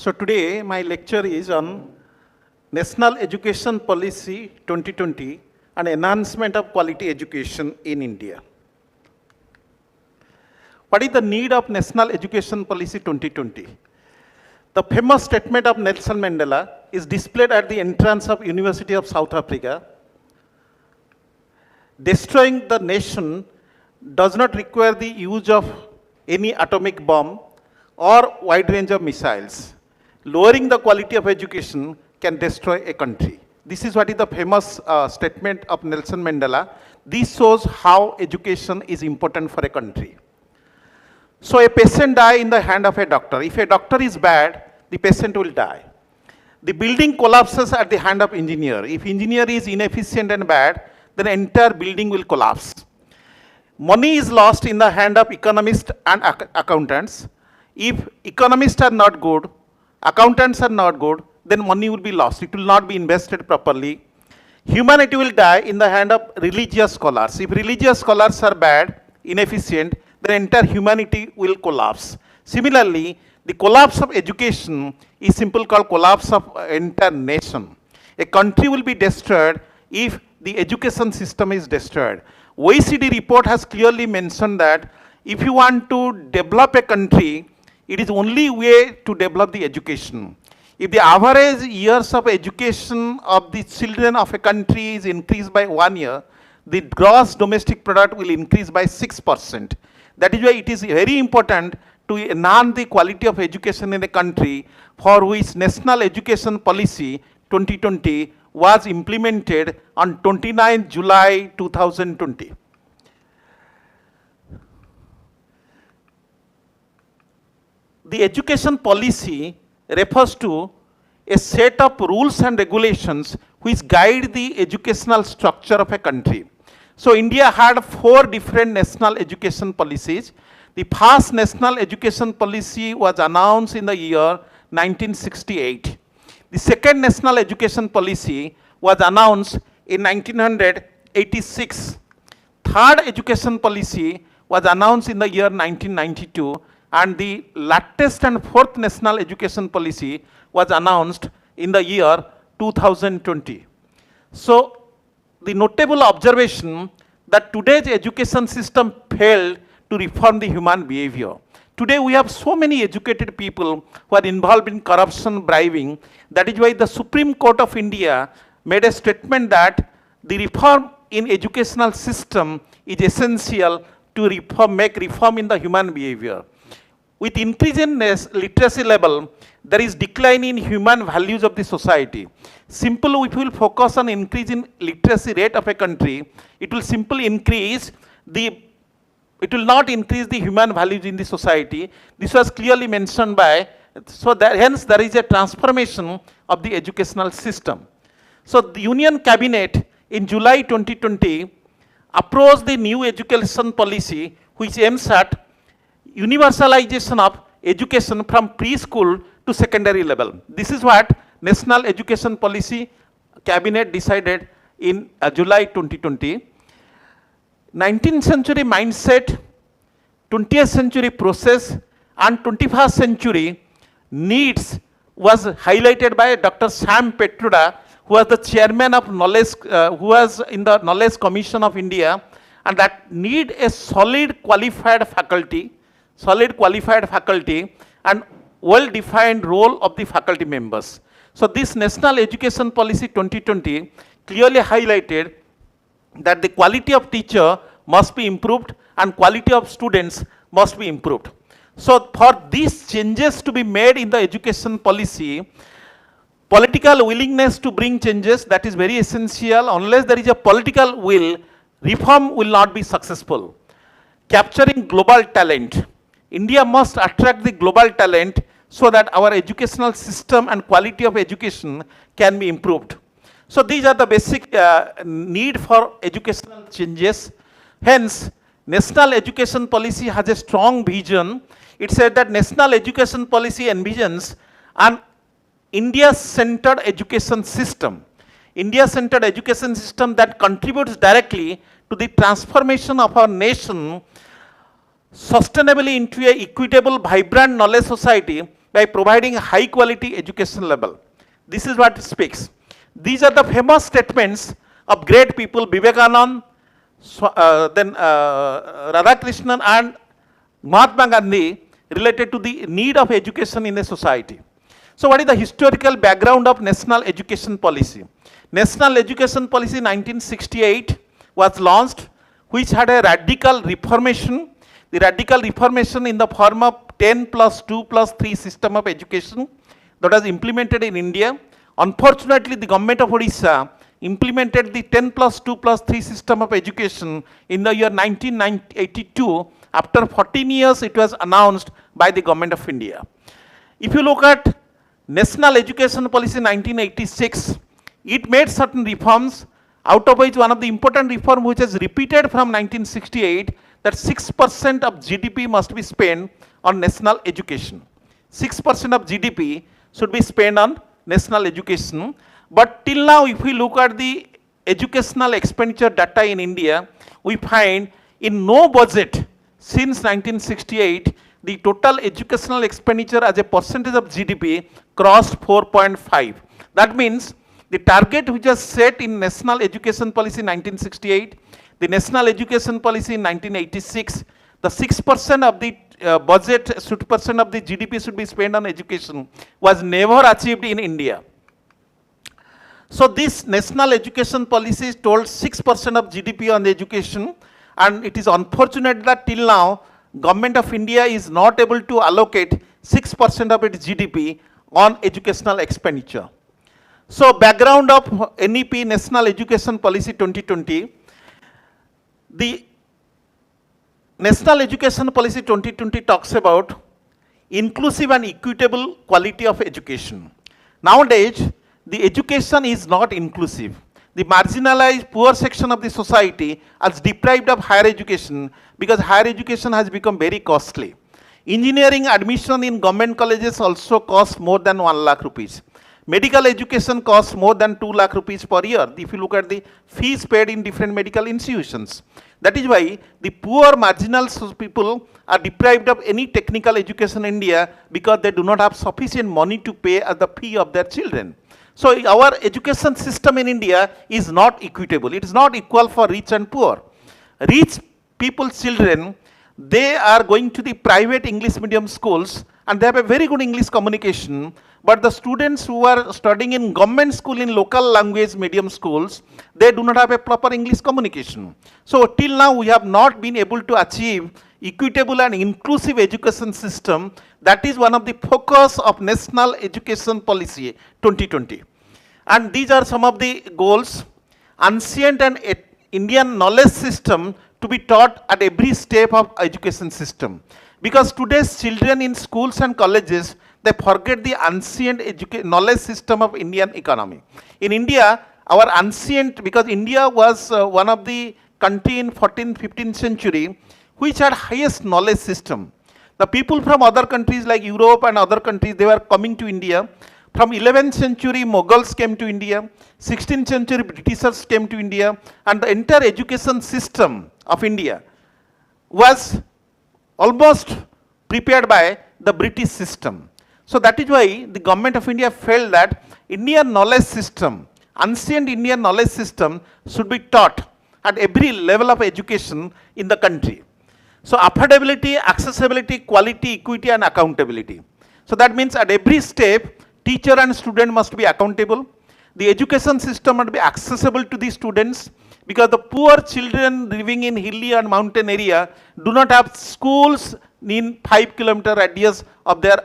So today my lecture is on National Education Policy 2020 and Enhancement of Quality Education in India. What is the need of National Education Policy 2020? The famous statement of Nelson Mandela is displayed at the entrance of University of South Africa. Destroying the nation does not require the use of any atomic bomb or wide range of missiles. Lowering the quality of education can destroy a country. This is what is the famous statement of Nelson Mandela. This shows how education is important for a country. So a patient dies in the hand of a doctor. If a doctor is bad, the patient will die. The building collapses at the hand of engineer. If engineer is inefficient and bad, then the entire building will collapse. Money is lost in the hand of economists and accountants. If economists are not good, accountants are not good, then money will be lost. It will not be invested properly. Humanity will die in the hand of religious scholars. If religious scholars are bad, inefficient, then entire humanity will collapse. Similarly, the collapse of education is simply called collapse of entire nation. A country will be destroyed if the education system is destroyed. OECD report has clearly mentioned that if you want to develop a country, it is only way to develop the education. If the average years of education of the children of a country is increased by 1 year, the gross domestic product will increase by 6%. That is why it is very important to enhance the quality of education in a country, for which National Education Policy 2020 was implemented on 29 July 2020. The education policy refers to a set of rules and regulations which guide the educational structure of a country. So India had 4 different national education policies. The first national education policy was announced in the year 1968. The second national education policy was announced in 1986. Third education policy was announced in the year 1992. And the latest and fourth national education policy was announced in the year 2020. So the notable observation that today's education system failed to reform the human behavior. Today we have so many educated people who are involved in corruption, bribing. That is why the Supreme Court of India made a statement that the reform in educational system is essential to make reform in the human behavior. With increase in literacy level, there is decline in human values of the society. Simple, if we will focus on increase in literacy rate of a country, it will simply increase it will not increase the human values in the society. This was clearly mentioned by, so that hence there is a transformation of the educational system. So the Union Cabinet in July 2020 approved the new education policy which aims at universalization of education from preschool to secondary level. This is what National Education Policy Cabinet decided in July 2020. 19th century mindset, 20th century process and 21st century needs was highlighted by Dr. Sam Petroda, who was the chairman of Knowledge, who was in the Knowledge Commission of India, and that need a solid qualified faculty and well-defined role of the faculty members. So this National Education Policy 2020 clearly highlighted that the quality of teacher must be improved and quality of students must be improved. So for these changes to be made in the education policy, political willingness to bring changes, that is very essential. Unless there is a political will, reform will not be successful. Capturing global talent. India must attract the global talent so that our educational system and quality of education can be improved. So these are the basic need for educational changes. Hence, National Education Policy has a strong vision. It said that National Education Policy envisions an India-centered education system. India-centered education system that contributes directly to the transformation of our nation sustainably into a equitable, vibrant knowledge society by providing high quality education level. This is what it speaks. These are the famous statements of great people, Vivekananda, then Radhakrishnan and Mahatma Gandhi, related to the need of education in a society. So what is the historical background of national education policy? National education policy 1968 was launched, which had a radical reformation. The radical reformation in the form of 10+2+3 system of education that was implemented in India. Unfortunately, the government of Odisha implemented the 10+2+3 system of education in the year 1982. After 14 years, it was announced by the government of India. If you look at National Education Policy 1986, it made certain reforms, out of which one of the important reform which is repeated from 1968, that 6% of GDP must be spent on national education. 6% of GDP should be spent on national education. But till now, if we look at the educational expenditure data in India, we find in no budget since 1968, the total educational expenditure as a percentage of GDP crossed 4.5. That means the target which was set in National Education Policy 1968, the National Education Policy in 1986, the 6% of the budget, 6% of the GDP should be spent on education, was never achieved in India. So this National Education Policy told 6% of GDP on the education, and it is unfortunate that till now, Government of India is not able to allocate 6% of its GDP on educational expenditure. So background of NEP, National Education Policy 2020, the National Education Policy 2020 talks about inclusive and equitable quality of education. Nowadays, the education is not inclusive. The marginalized poor section of the society is deprived of higher education because higher education has become very costly. Engineering admission in government colleges also costs more than 1 lakh rupees. Medical education costs more than 2 lakh rupees per year if you look at the fees paid in different medical institutions. That is why the poor marginal people are deprived of any technical education in India because they do not have sufficient money to pay as the fee of their children. So our education system in India is not equitable. It is not equal for rich and poor. Rich people's children, they are going to the private English medium schools and they have a very good English communication. But the students who are studying in government school in local language medium schools, they do not have a proper English communication. So till now we have not been able to achieve equitable and inclusive education system. That is one of the focus of National Education Policy 2020. And these are some of the goals. Ancient and Indian knowledge system to be taught at every step of education system. Because today's children in schools and colleges, they forget the ancient knowledge system of Indian economy. In India, our ancient, because India was one of the country in 14th, 15th century, which had highest knowledge system. The people from other countries like Europe and other countries, they were coming to India. From 11th century, Mughals came to India. 16th century, Britishers came to India. And the entire education system of India was almost prepared by the British system. So that is why the government of India felt that Indian knowledge system, ancient Indian knowledge system should be taught at every level of education in the country. So affordability, accessibility, quality, equity and accountability. So that means at every step, teacher and student must be accountable. The education system must be accessible to the students because the poor children living in hilly and mountain area do not have schools in 5-kilometer radius of their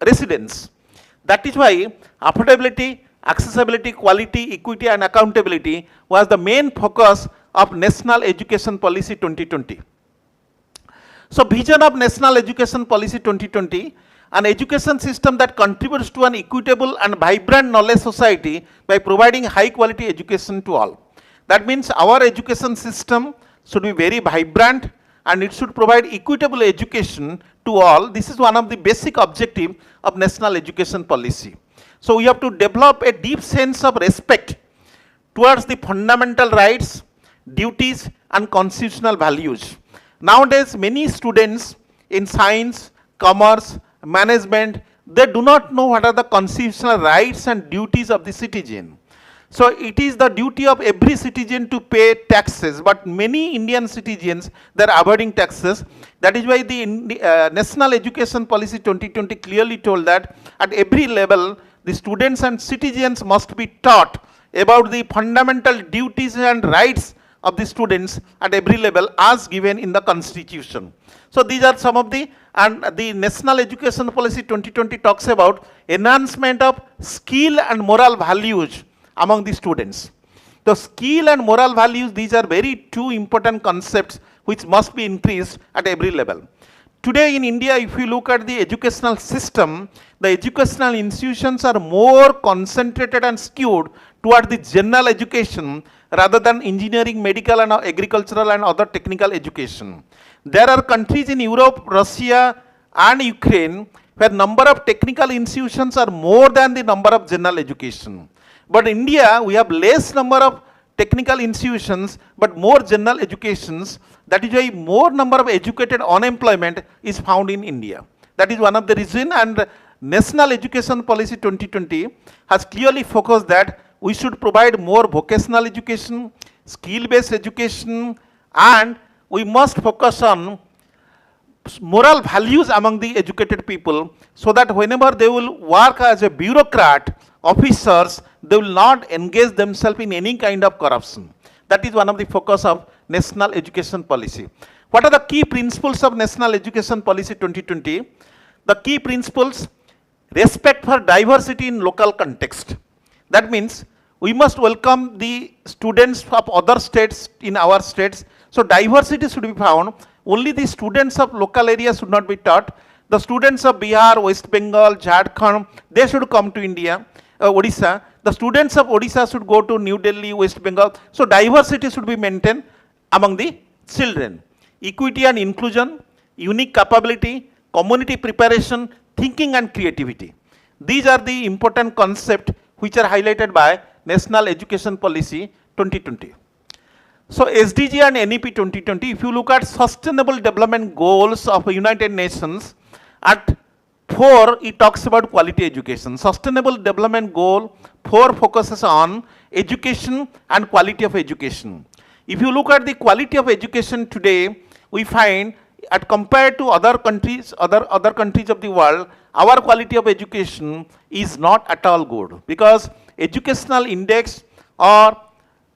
residence. That is why affordability, accessibility, quality, equity and accountability was the main focus of National Education Policy 2020. So vision of National Education Policy 2020, an education system that contributes to an equitable and vibrant knowledge society by providing high quality education to all. That means our education system should be very vibrant and it should provide equitable education to all. This is one of the basic objectives of National Education Policy. So we have to develop a deep sense of respect towards the fundamental rights, duties and constitutional values. Nowadays, many students in science, commerce, management they do not know what are the constitutional rights and duties of the citizen. So it is the duty of every citizen to pay taxes, but many Indian citizens, they are avoiding taxes. That is why the National Education Policy 2020 clearly told that at every level, the students and citizens must be taught about the fundamental duties and rights of the students at every level as given in the constitution. So these are some of the, and the National Education Policy 2020 talks about enhancement of skill and moral values among the students. The skill and moral values, these are very two important concepts which must be increased at every level. Today in India, if you look at the educational system, the educational institutions are more concentrated and skewed toward the general education rather than engineering, medical and agricultural and other technical education. There are countries in Europe, Russia and Ukraine where number of technical institutions are more than the number of general education. But in India, we have less number of technical institutions, but more general educations. That is why more number of educated unemployment is found in India. That is one of the reasons, and National Education Policy 2020 has clearly focused that we should provide more vocational education, skill-based education, and we must focus on moral values among the educated people so that whenever they will work as a bureaucrat, officers, they will not engage themselves in any kind of corruption. That is one of the focus of National Education Policy. What are the key principles of National Education Policy 2020? The key principles: respect for diversity in local context. That means we must welcome the students of other states in our states. So diversity should be found. Only the students of local areas should not be taught. The students of Bihar, West Bengal, Jharkhand, they should come to India. Odisha, the students of Odisha should go to New Delhi, West Bengal. So diversity should be maintained among the children. Equity and inclusion, unique capability, community preparation, thinking and creativity. These are the important concepts which are highlighted by National Education Policy 2020. So SDG and NEP 2020, if you look at Sustainable Development Goals of the United Nations, at 4, it talks about quality education. Sustainable Development Goal 4 focuses on education and quality of education. If you look at the quality of education today, we find at compared to other countries, other countries of the world, our quality of education is not at all good, because educational index or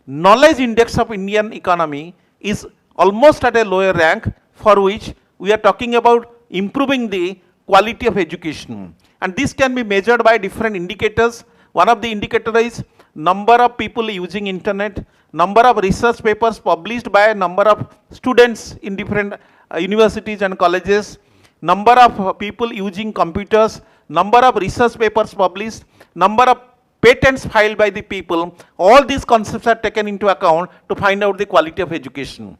knowledge index of Indian economy is almost at a lower rank, for which we are talking about improving the quality of education. And this can be measured by different indicators. One of the indicators is number of people using internet, number of research papers published by a number of students in different universities and colleges, number of people using computers, number of research papers published, number of patents filed by the people. All these concepts are taken into account to find out the quality of education.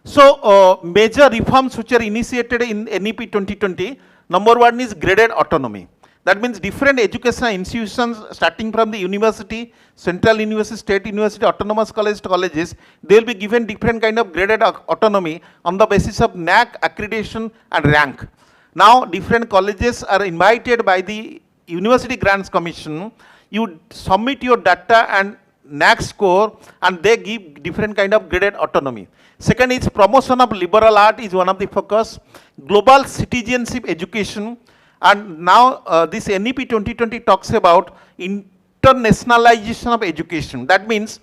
So major reforms which are initiated in NEP 2020, number one is graded autonomy. That means different educational institutions starting from the university, central university, state university, autonomous colleges, they will be given different kind of graded autonomy on the basis of NAC accreditation and rank. Now different colleges are invited by the University Grants Commission. You submit your data and NAC score, and they give different kind of graded autonomy. Second is promotion of liberal art is one of the focus. Global citizenship education, and now this NEP 2020 talks about internationalization of education. That means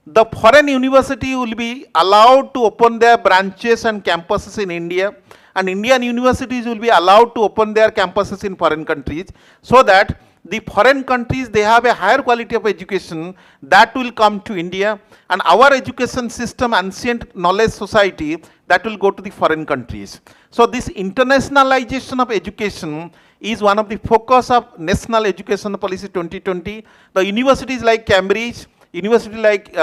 the foreign university will be allowed to open their branches and campuses in India, and Indian universities will be allowed to open their campuses in foreign countries, so that the foreign countries, they have a higher quality of education that will come to India, and our education system, ancient knowledge society, that will go to the foreign countries. So this internationalization of education is one of the focus of National Education Policy 2020. The universities like Cambridge, university like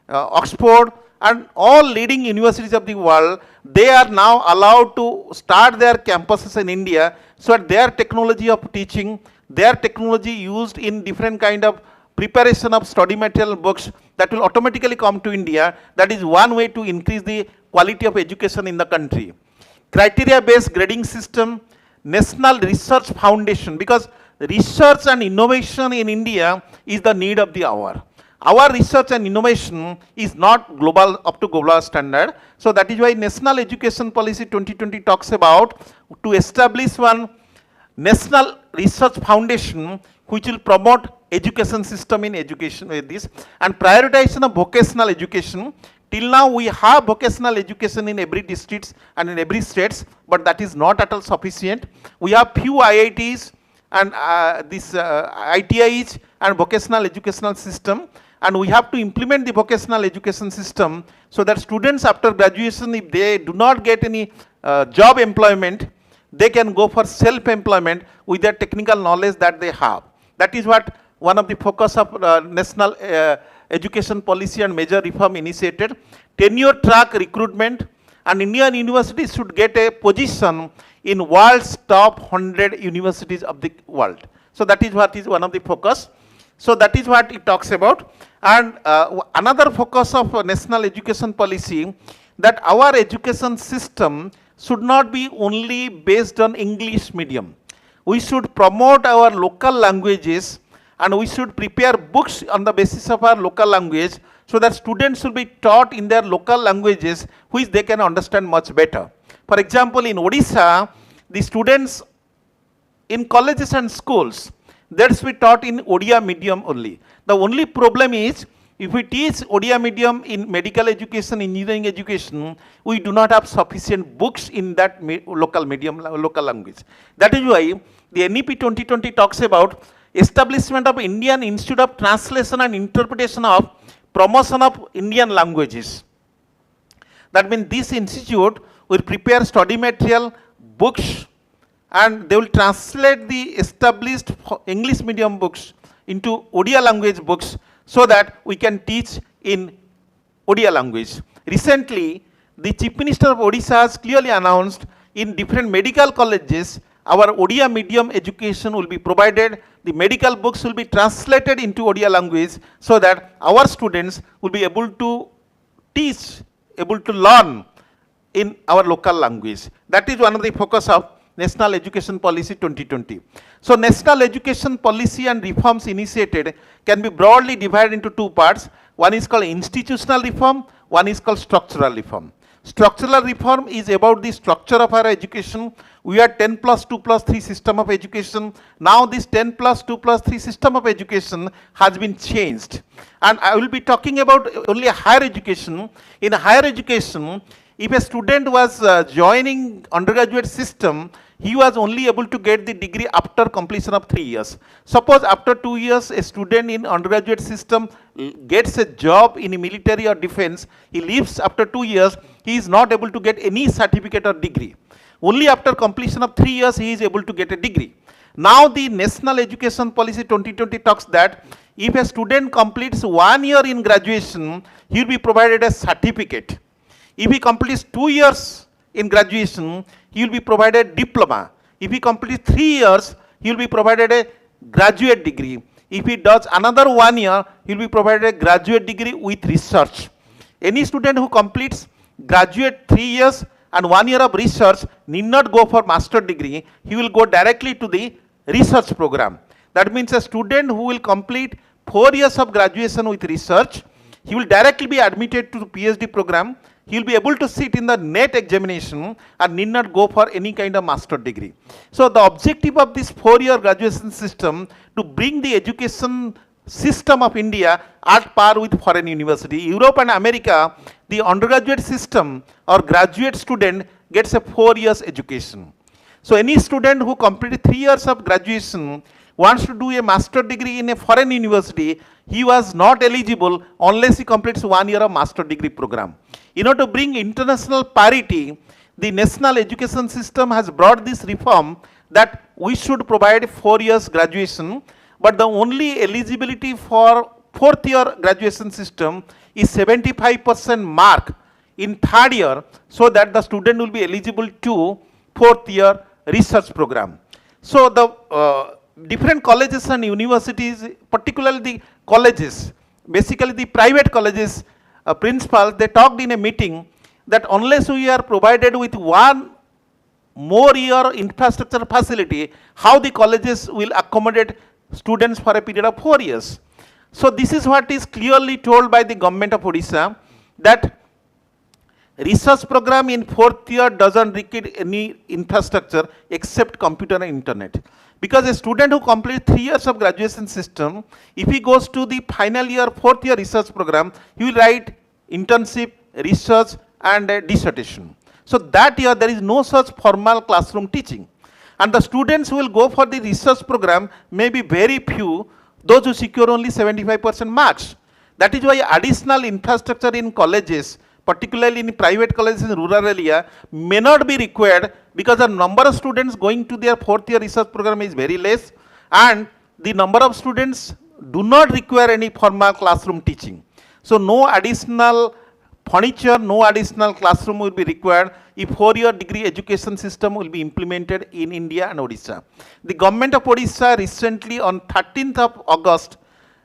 Oxford, and all leading universities of the world, they are now allowed to start their campuses in India, so that their technology of teaching, their technology used in different kind of preparation of study material books, that will automatically come to India. That is one way to increase the quality of education in the country. Criteria based grading system, National Research Foundation, because research and innovation in India is the need of the hour. Our research and innovation is not global, up to global standard. So that is why National Education Policy 2020 talks about to establish one National Research Foundation which will promote education system in education with this, and prioritization of vocational education. Till now we have vocational education in every districts and in every states, but that is not at all sufficient. We have few IITs and ITIs and vocational educational system, and we have to implement the vocational education system so that students after graduation, if they do not get any job employment, they can go for self-employment with their technical knowledge that they have. That is what one of the focus of national education policy and major reform initiated. Tenure track recruitment, and Indian universities should get a position in world's top 100 universities of the world. So that is what is one of the focus. So that is what it talks about. And another focus of national education policy, that our education system should not be only based on English medium. We should promote our local languages, and we should prepare books on the basis of our local language so that students will be taught in their local languages which they can understand much better. For example, in Odisha, the students in colleges and schools, that's be taught in Odia medium only. The only problem is, if we teach Odia medium in medical education, engineering education, we do not have sufficient books in that local medium, local language. That is why the NEP 2020 talks about establishment of Indian Institute of Translation and Interpretation of Promotion of Indian Languages. That means this institute will prepare study material, books, and they will translate the established English medium books into Odia language books so that we can teach in Odia language. Recently, the Chief Minister of Odisha has clearly announced in different medical colleges our Odia medium education will be provided. The medical books will be translated into Odia language so that our students will be able to teach, able to learn in our local language. That is one of the focus of National Education Policy 2020. So National Education Policy and reforms initiated can be broadly divided into two parts. One is called institutional reform, one is called structural reform. Structural reform is about the structure of our education. We are 10+2+3 system of education. Now this 10+2+3 system of education has been changed. And I will be talking about only higher education. In higher education, if a student was joining undergraduate system, he was only able to get the degree after completion of 3 years. Suppose after 2 years, a student in undergraduate system gets a job in military or defense, he leaves after 2 years, he is not able to get any certificate or degree. Only after completion of 3 years, he is able to get a degree. Now the National Education Policy 2020 talks that if a student completes 1 year in graduation, he will be provided a certificate. If he completes 2 years in graduation, he will be provided diploma. If he completes 3 years, he will be provided a graduate degree. If he does another 1 year, he will be provided a graduate degree with research. Any student who completes graduate 3 years and 1 year of research need not go for master degree. He will go directly to the research program. That means a student who will complete 4 years of graduation with research, he will directly be admitted to the PhD program. He will be able to sit in the NET examination and need not go for any kind of master degree. So the objective of this 4-year graduation system to bring the education system of India at par with foreign university. Europe and America, the undergraduate system or graduate student gets a 4 years education. So any student who completed 3 years of graduation wants to do a master degree in a foreign university, he was not eligible unless he completes 1 year of master degree program. In order to bring international parity, the national education system has brought this reform that we should provide 4 years graduation, but the only eligibility for 4th year graduation system is 75% mark in 3rd year, so that the student will be eligible to 4th year research program. So the different colleges and universities, particularly the colleges, basically the private colleges principals, they talked in a meeting that unless we are provided with 1 more year infrastructure facility, how the colleges will accommodate students for a period of 4 years. So this is what is clearly told by the government of Odisha, that research program in 4th year doesn't require any infrastructure except computer and internet. Because a student who completes 3 years of graduation system, if he goes to the final year, 4th year research program, he will write internship, research and dissertation. So that year there is no such formal classroom teaching. And the students who will go for the research program may be very few, those who secure only 75% marks. That is why additional infrastructure in colleges, particularly in private colleges in rural area, may not be required, because the number of students going to their 4th year research program is very less, and the number of students do not require any formal classroom teaching. So no additional furniture, no additional classroom will be required if 4-year degree education system will be implemented in India and Odisha. The government of Odisha recently on 13th of August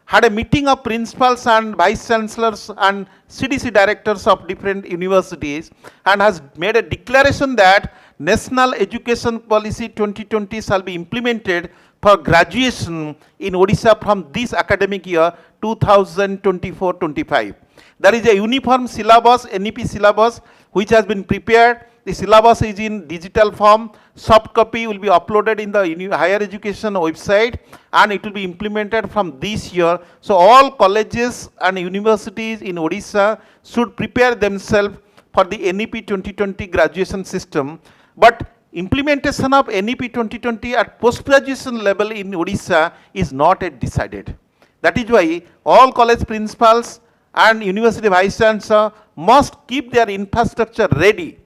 had a meeting of principals and vice chancellors and CDC directors of different universities, and has made a declaration that National Education Policy 2020 shall be implemented for graduation in Odisha from this academic year 2024-25. There is a uniform syllabus, NEP syllabus, which has been prepared. The syllabus is in digital form. Soft copy will be uploaded in the higher education website, and it will be implemented from this year. So all colleges and universities in Odisha should prepare themselves for the NEP 2020 graduation system. But implementation of NEP 2020 at post-graduation level in Odisha is not yet decided. That is why all college principals and university vice chancellor must keep their infrastructure ready,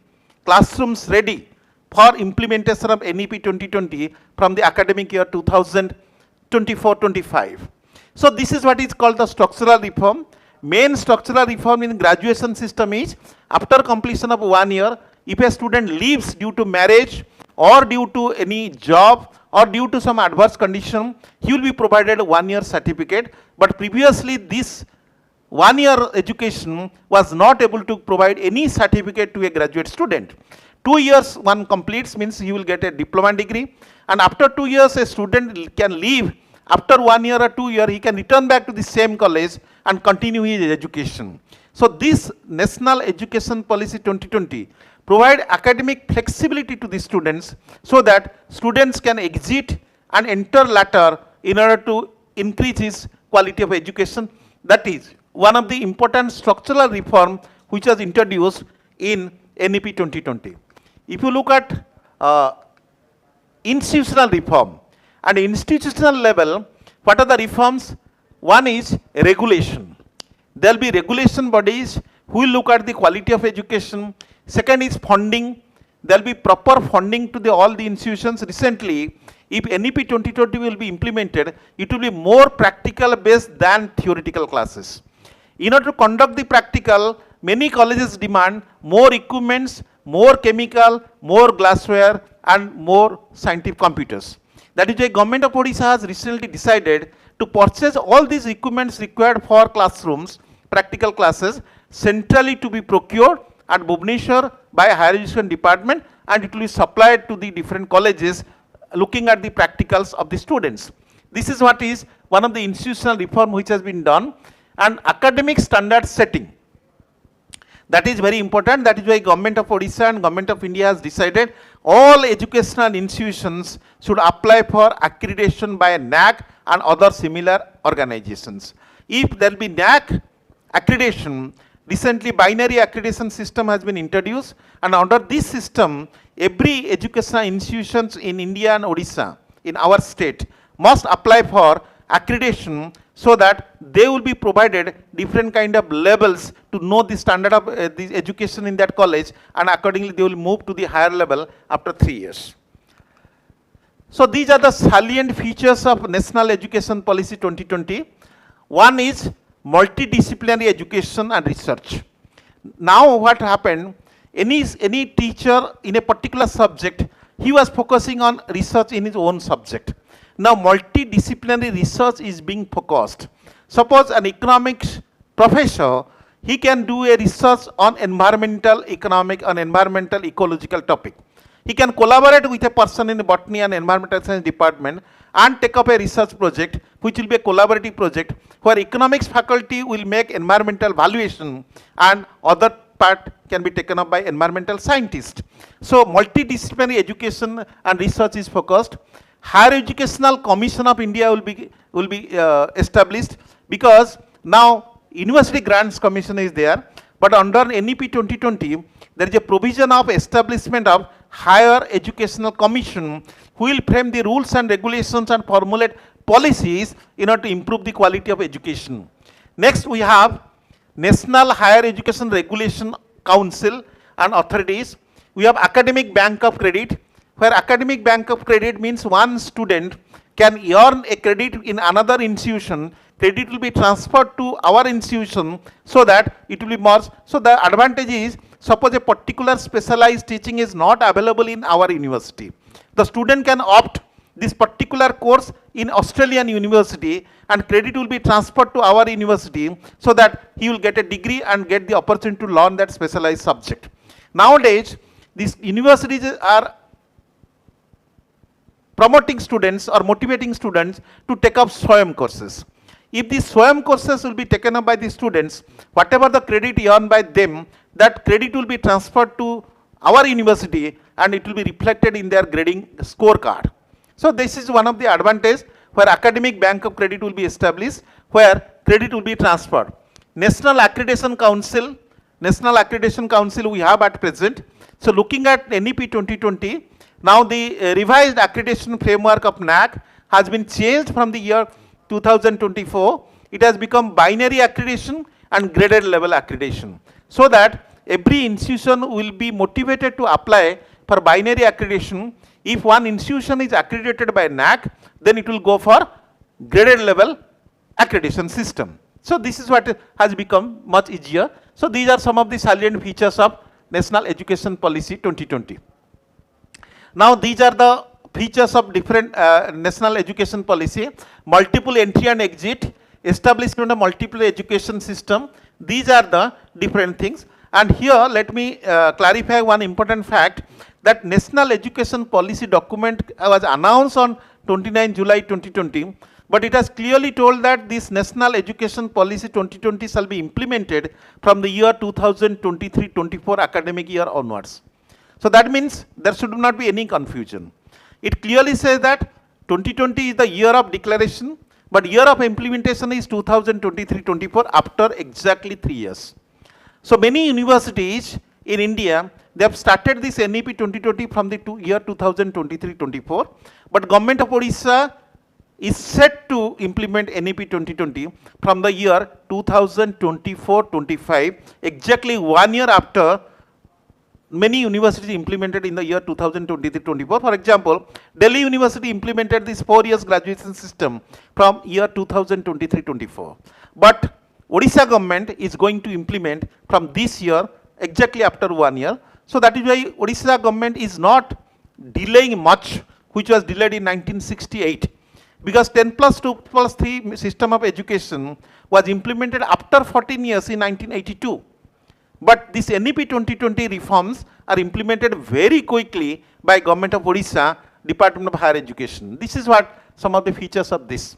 classrooms ready for implementation of NEP 2020 from the academic year 2024-25. So this is what is called the structural reform. Main structural reform in graduation system is, after completion of 1 year, if a student leaves due to marriage or due to any job or due to some adverse condition, he will be provided a 1-year certificate. But previously this 1-year education was not able to provide any certificate to a graduate student. 2 years one completes means he will get a diploma degree, and after 2 years a student can leave. After 1 year or 2 years he can return back to the same college and continue his education. So this National Education Policy 2020 provide academic flexibility to the students, so that students can exit and enter later in order to increase his quality of education. That is one of the important structural reform which was introduced in NEP 2020. If you look at institutional reform, at institutional level, what are the reforms? One is regulation. There will be regulation bodies who will look at the quality of education. Second is funding. There will be proper funding to all the institutions. Recently, if NEP 2020 will be implemented, it will be more practical based than theoretical classes. In order to conduct the practical, many colleges demand more equipments, more chemical, more glassware and more scientific computers. That is why Government of Odisha has recently decided to purchase all these equipments required for classrooms, practical classes, centrally to be procured at Bhubaneswar by Higher Education Department, and it will be supplied to the different colleges looking at the practicals of the students. This is what is one of the institutional reform which has been done. And academic standard setting, that is very important. That is why Government of Odisha and Government of India has decided all educational institutions should apply for accreditation by NAC and other similar organizations. If there will be NAC accreditation, recently binary accreditation system has been introduced, and under this system every educational institutions in India and Odisha in our state must apply for accreditation, so that they will be provided different kind of levels to know the standard of the education in that college, and accordingly they will move to the higher level after 3 years. So these are the salient features of National Education Policy 2020. One is multidisciplinary education and research. Now what happened, any teacher in a particular subject, he was focusing on research in his own subject. Now multidisciplinary research is being focused. Suppose an economics professor, he can do a research on environmental economic, on environmental ecological topic. He can collaborate with a person in the botany and environmental science department and take up a research project, which will be a collaborative project, where economics faculty will make environmental valuation and other part can be taken up by environmental scientists. So multidisciplinary education and research is focused. Higher Educational Commission of India will be established, because now University Grants Commission is there, but under NEP 2020 there is a provision of establishment of Higher Educational Commission who will frame the rules and regulations and formulate policies in order to improve the quality of education. Next we have National Higher Education Regulation Council and authorities. We have Academic Bank of Credit, where Academic Bank of Credit means one student can earn a credit in another institution, credit will be transferred to our institution so that it will be merged. So the advantage is, suppose a particular specialized teaching is not available in our university, the student can opt this particular course in Australian university and credit will be transferred to our university so that he will get a degree and get the opportunity to learn that specialized subject. Nowadays, these universities are promoting students or motivating students to take up SWAYAM courses. If these SWAYAM courses will be taken up by the students, whatever the credit earned by them, that credit will be transferred to our university and it will be reflected in their grading scorecard. So this is one of the advantages where Academic Bank of Credit will be established, where credit will be transferred. National Accreditation Council we have at present. So looking at NEP 2020, now the revised accreditation framework of NAC has been changed from the year 2024. It has become binary accreditation and graded level accreditation, so that every institution will be motivated to apply for binary accreditation. If one institution is accredited by NAC, then it will go for graded level accreditation system. So this is what has become much easier. So these are some of the salient features of National Education Policy 2020. Now these are the features of different National Education Policy: multiple entry and exit, establishment of multiple education system. These are the different things. And here let me clarify one important fact, that National Education Policy document was announced on 29 July 2020, but it has clearly told that this National Education Policy 2020 shall be implemented from the year 2023-24 academic year onwards. So that means there should not be any confusion. It clearly says that 2020 is the year of declaration, but year of implementation is 2023-24 after exactly 3 years. So many universities in India, they have started this NEP 2020 from the year 2023-24, but Government of Odisha is set to implement NEP 2020 from the year 2024-25, exactly 1 year after many universities implemented in the year 2023-24. For example, Delhi University implemented this 4 years graduation system from year 2023-24. But Odisha government is going to implement from this year exactly after 1 year. So that is why Odisha government is not delaying much, which was delayed in 1968. Because 10+2+3 system of education was implemented after 14 years in 1982. But this NEP 2020 reforms are implemented very quickly by Government of Odisha, Department of Higher Education. This is what some of the features of this.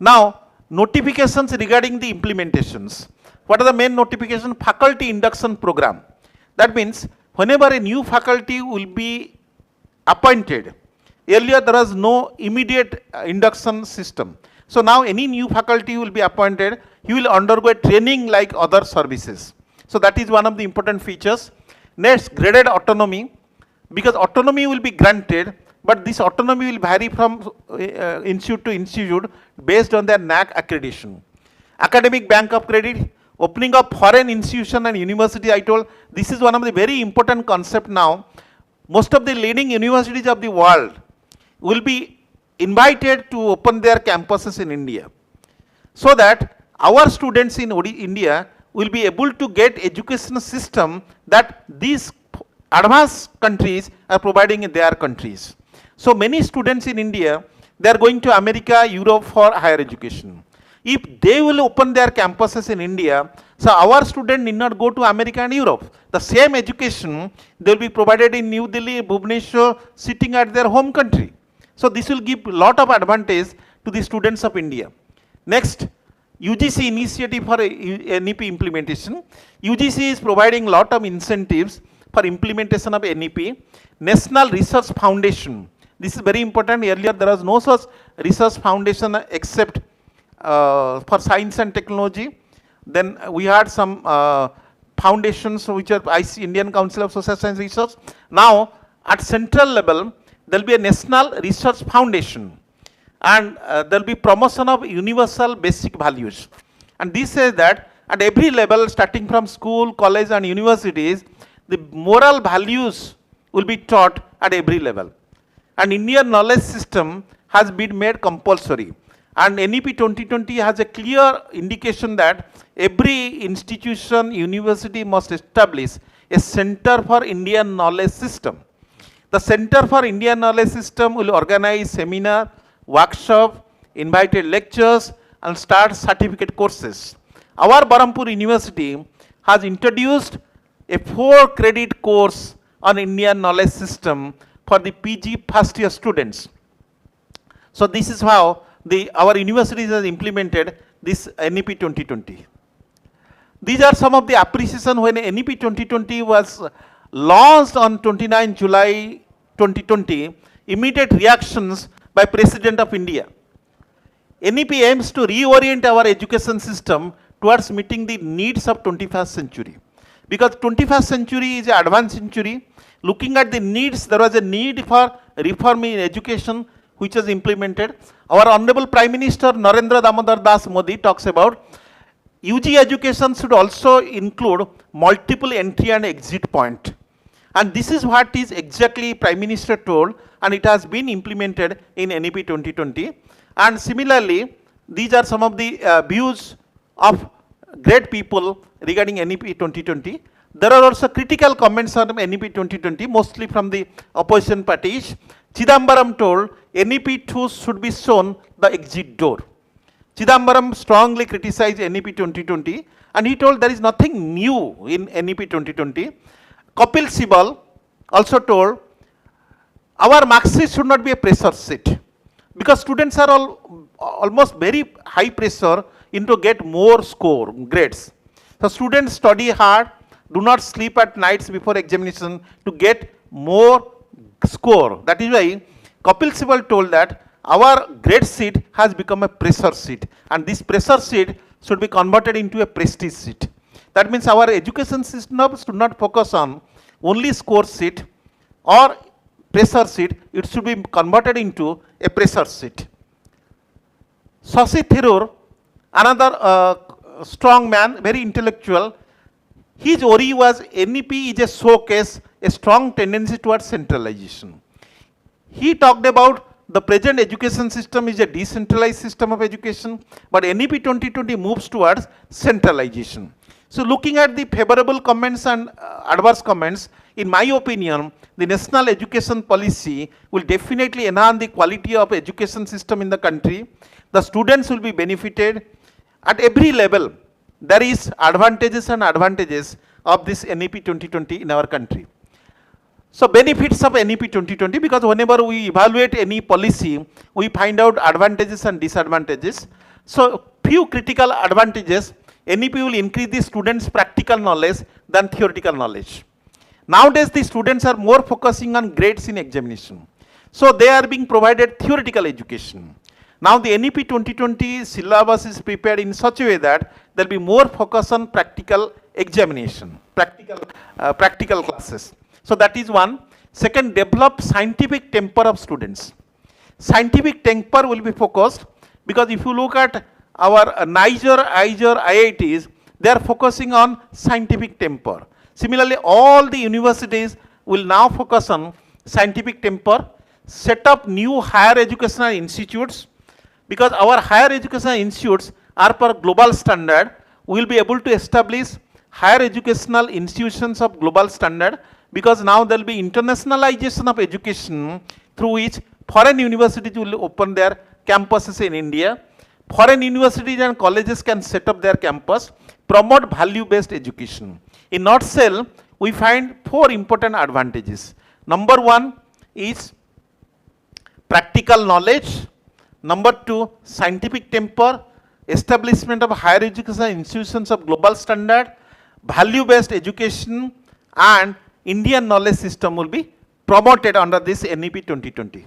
Now, notifications regarding the implementations. What are the main notifications? Faculty induction program. That means whenever a new faculty will be appointed, earlier there was no immediate induction system. So now any new faculty will be appointed, he will undergo a training like other services. So that is one of the important features. Next, graded autonomy, because autonomy will be granted, but this autonomy will vary from institute to institute based on their NAC accreditation. Academic Bank of Credit, opening up foreign institution and university, I told this is one of the very important concept now. Most of the leading universities of the world will be invited to open their campuses in India, so that our students in India will be able to get educational system that these advanced countries are providing in their countries. So many students in India, they are going to America, Europe for higher education. If they will open their campuses in India, So our student need not go to America and Europe. The same education they will be provided in New Delhi, Bhubaneswar, sitting at their home country. So this will give lot of advantage to the students of India. Next, UGC initiative for NEP implementation. UGC is providing lot of incentives for implementation of NEP. National Research Foundation. This is very important. Earlier there was no such research foundation except for science and technology. Then we had some foundations which are Indian Council of Social Science Research. Now at central level there will be a National Research Foundation, and there will be promotion of universal basic values. And this says that at every level, starting from school, college and universities, the moral values will be taught at every level. And Indian knowledge system has been made compulsory. And NEP 2020 has a clear indication that every institution, university must establish a center for Indian knowledge system. The Center for Indian Knowledge System will organize seminar, workshop, invited lectures and start certificate courses. Our Berhampur University has introduced a 4-credit course on Indian knowledge system for the PG first year students. So this is how our university has implemented this NEP 2020. These are some of the appreciation when NEP 2020 was launched on 29 July 2020, immediate reactions by President of India. NEP aims to reorient our education system towards meeting the needs of 21st century. Because 21st century is an advanced century. Looking at the needs, there was a need for reform in education which was implemented. Our Honorable Prime Minister Narendra Damodar Das Modi talks about UG education should also include multiple entry and exit point. And this is what is exactly Prime Minister told, and it has been implemented in NEP 2020. And similarly, these are some of the views of great people regarding NEP 2020. There are also critical comments on NEP 2020, mostly from the opposition parties. Chidambaram told NEP 2 should be shown the exit door. Chidambaram strongly criticized NEP 2020 and he told there is nothing new in NEP 2020. Kapil Sibal also told our mark sheet should not be a pressure sheet because students are almost very high pressure into get more score, grades. So students study hard, do not sleep at nights before examination to get more score. That is why Kapil Sibal told that our grade sheet has become a pressure sheet and this pressure sheet should be converted into a prestige sheet. That means our education system should not focus on only score sheet or pressure sheet, it should be converted into a pressure sheet. Shashi Tharoor, another strong man, very intellectual, his worry was NEP is a showcase, a strong tendency towards centralization. He talked about the present education system is a decentralized system of education, but NEP 2020 moves towards centralization. So looking at the favorable comments and adverse comments, in my opinion, the national education policy will definitely enhance the quality of education system in the country. The students will be benefited at every level. There is advantages and advantages of this NEP 2020 in our country. So benefits of NEP 2020, because whenever we evaluate any policy, we find out advantages and disadvantages. So few critical advantages. NEP will increase the students' practical knowledge than theoretical knowledge. Nowadays, the students are more focusing on grades in examination. So they are being provided theoretical education. Now the NEP 2020 syllabus is prepared in such a way that there will be more focus on practical examination, practical classes. So that is one. Second, develop scientific temper of students. Scientific temper will be focused because if you look at our Niger, IITs, they are focusing on scientific temper. Similarly, all the universities will now focus on scientific temper, set up new higher educational institutes, because our higher educational institutes are per global standard. We will be able to establish higher educational institutions of global standard, because now there will be internationalization of education through which foreign universities will open their campuses in India. Foreign universities and colleges can set up their campus. promote value-based education. In nutshell, we find 4 important advantages. Number 1 is practical knowledge. Number 2, scientific temper, establishment of higher education institutions of global standard, value-based education, and Indian knowledge system will be promoted under this NEP 2020.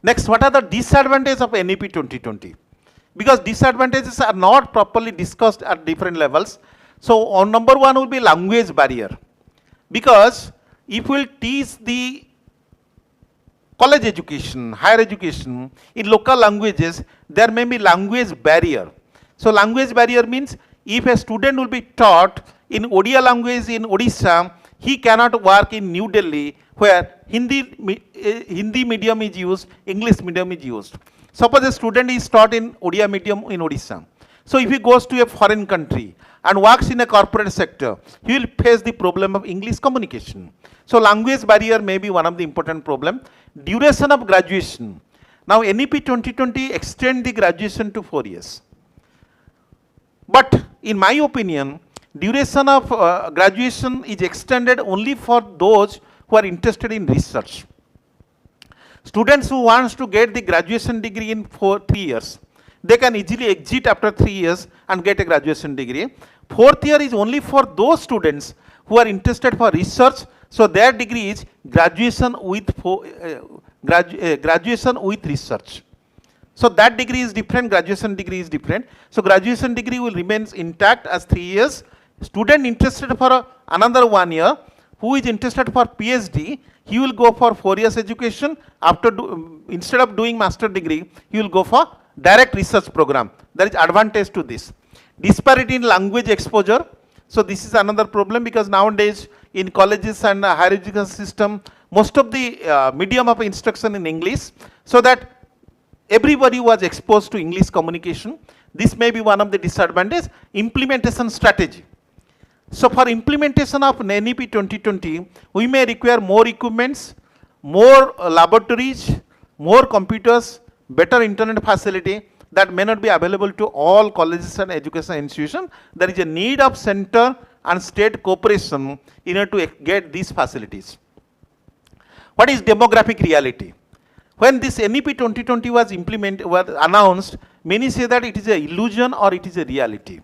Next, what are the disadvantages of NEP 2020? Because disadvantages are not properly discussed at different levels. So, on number 1 will be language barrier. Because if we will teach the college education, higher education in local languages, there may be language barrier. So, language barrier means if a student will be taught in Odia language in Odisha, he cannot work in New Delhi where Hindi medium is used, English medium is used. Suppose a student is taught in Odia medium in Odisha. So, if he goes to a foreign country and works in a corporate sector, he will face the problem of English communication. So, language barrier may be one of the important problem. Duration of graduation. Now, NEP 2020 extend the graduation to 4 years. But in my opinion, duration of graduation is extended only for those who are interested in research. Students who wants to get the graduation degree in 3 years, they can easily exit after 3 years and get a graduation degree. 4th year is only for those students who are interested for research. So, their degree is graduation with research. So, that degree is different, graduation degree is different. So, graduation degree will remain intact as 3 years. Student interested for another 1 year, who is interested for PhD, he will go for 4 years education. Instead of doing master degree, he will go for direct research program. There is advantage to this. Disparity in language exposure. So, this is another problem because nowadays in colleges and higher education system, most of the medium of instruction in English, so that everybody was exposed to English communication. This may be one of the disadvantages. Implementation strategy. So, for implementation of NEP 2020, we may require more equipments, more laboratories, more computers, better internet facility that may not be available to all colleges and education institutions. There is a need of center and state cooperation in order to get these facilities. What is demographic reality? When this NEP 2020 was announced, many say that it is an illusion or it is a reality.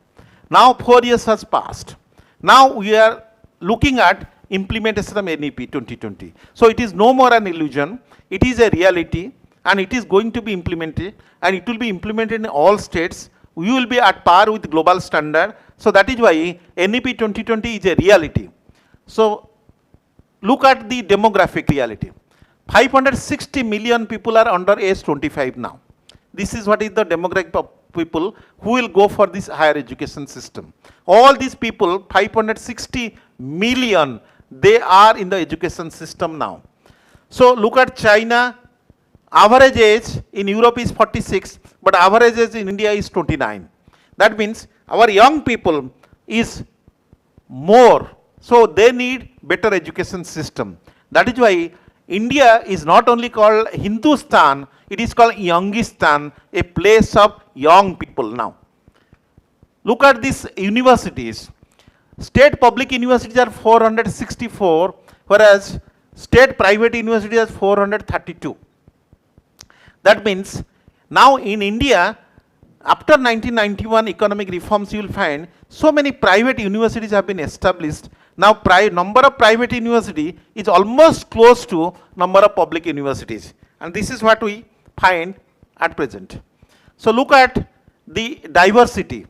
Now 4 years has passed. Now we are looking at implementation of NEP 2020. So, it is no more an illusion, it is a reality and it is going to be implemented and it will be implemented in all states. We will be at par with global standard. So, that is why NEP 2020 is a reality. So, look at the demographic reality. 560 million people are under age 25 now. This is what is the demographic of people who will go for this higher education system. All these people, 560 million, they are in the education system now. So, look at China, average age in Europe is 46, but average age in India is 29. That means our young people is more. So, they need better education system. That is why India is not only called Hindustan, it is called Youngistan, a place of young people now. Look at these universities. State public universities are 464, whereas state private universities are 432. That means now in India, after 1991 economic reforms, you will find so many private universities have been established. Now, number of private university is almost close to number of public universities, and this is what we find at present. So, look at the diversity.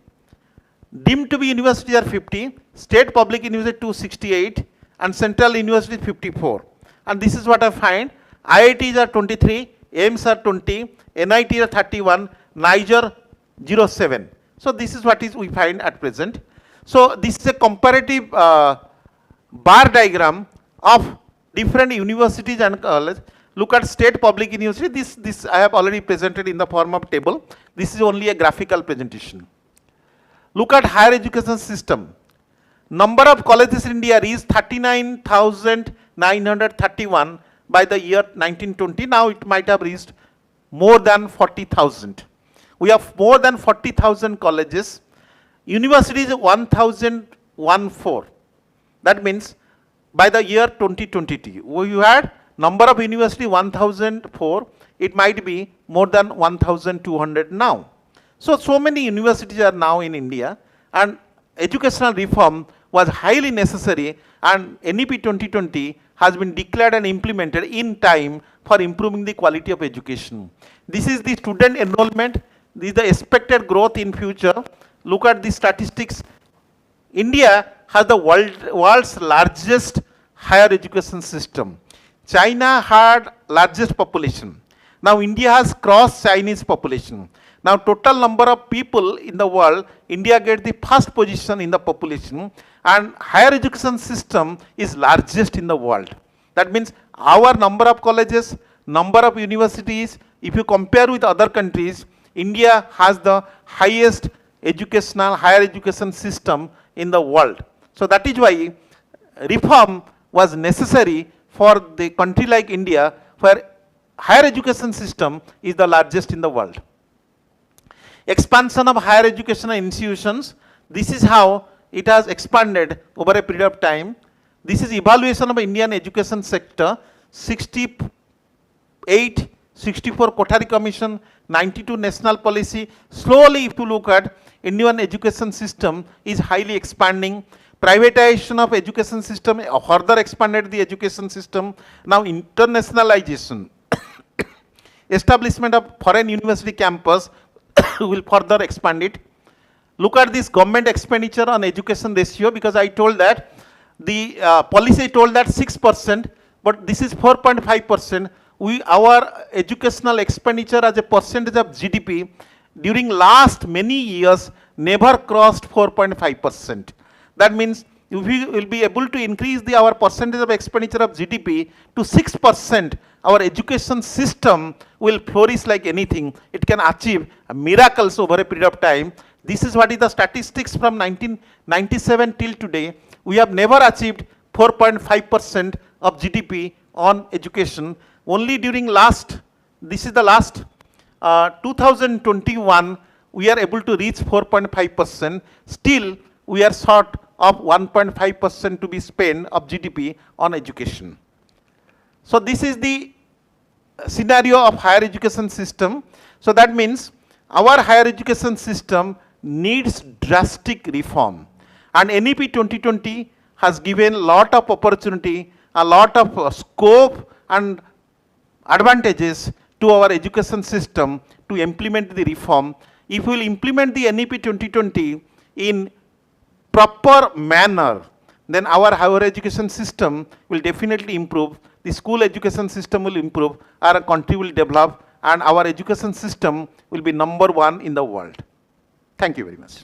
Deemed to be universities are 50, state public university 268, and central university 54. And this is what I find. IITs are 23, AIMS are 20, NIT are 31, Niger 07. So, this is what is we find at present. So, this is a comparative bar diagram of different universities and colleges. Look at state public university. This I have already presented in the form of table. This is only a graphical presentation. Look at higher education system. Number of colleges in India is 39,931 by the year 1920. Now it might have reached more than 40,000. We have more than 40,000 colleges. Universities 1014. That means by the year 2022, we had number of university 1004, it might be more than 1200 now. So many universities are now in India, and educational reform was highly necessary, and NEP 2020 has been declared and implemented in time for improving the quality of education. This is the student enrollment, this is the expected growth in future. Look at the statistics. India has the world's largest higher education system. China had largest population. Now India has crossed Chinese population. Now total number of people in the world, India gets the first position in the population, and higher education system is largest in the world. That means our number of colleges, number of universities, if you compare with other countries, India has the highest higher education system in the world. So that is why reform was necessary for the country like India, where higher education system is the largest in the world. Expansion of higher educational institutions, this is how it has expanded over a period of time. This is evaluation of Indian education sector, 68, 64 Kothari Commission, 92 National Policy. Slowly if you look at Indian education system is highly expanding. Privatization of education system further expanded the education system. Now internationalization, establishment of foreign university campus will further expand it. Look at this government expenditure on education ratio, because I told that the policy told that 6%, but this is 4.5%. Our educational expenditure as a percentage of GDP during last many years never crossed 4.5%. That means if we will be able to increase our percentage of expenditure of GDP to 6%, our education system will flourish like anything. It can achieve miracles over a period of time. This is what is the statistics from 1997 till today. We have never achieved 4.5% of GDP on education. Only during this is the last 2021, we are able to reach 4.5%. Still, we are short of 1.5% to be spent of GDP on education. So this is the scenario of higher education system. So that means our higher education system needs drastic reform. And NEP 2020 has given a lot of opportunity, a lot of scope and advantages to our education system to implement the reform. If we will implement the NEP 2020 in proper manner, then our higher education system will definitely improve. The school education system will improve, our country will develop, and our education system will be number one in the world. Thank you very much.